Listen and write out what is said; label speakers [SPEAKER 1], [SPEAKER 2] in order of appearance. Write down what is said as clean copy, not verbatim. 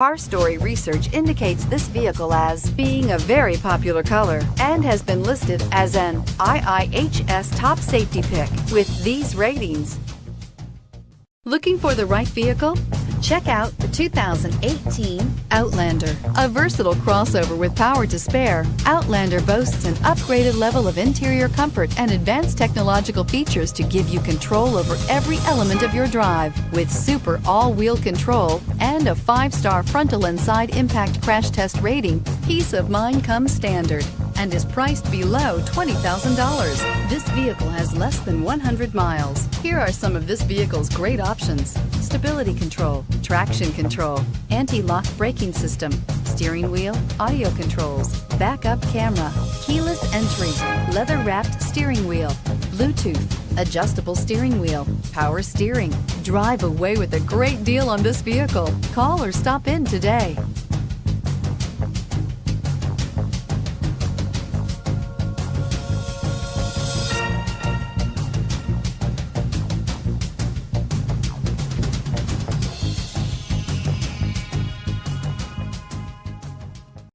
[SPEAKER 1] Car Story research indicates this vehicle as being a very popular color and has been listed as an IIHS top safety pick with these ratings. Looking for the right vehicle? Check out the 2018 Outlander. A versatile crossover with power to spare, Outlander boasts an upgraded level of interior comfort and advanced technological features to give you control over every element of your drive. With super all-wheel control and a 5-star frontal and side impact crash test rating, peace of mind comes standard and is priced below $20,000. This vehicle has less than 100 miles. Here are some of this vehicle's great options: stability control, traction control, anti-lock braking system, steering wheel audio controls, backup camera, keyless entry, leather-wrapped steering wheel, Bluetooth, adjustable steering wheel, power steering. Drive away with a great deal on this vehicle. Call or stop in today.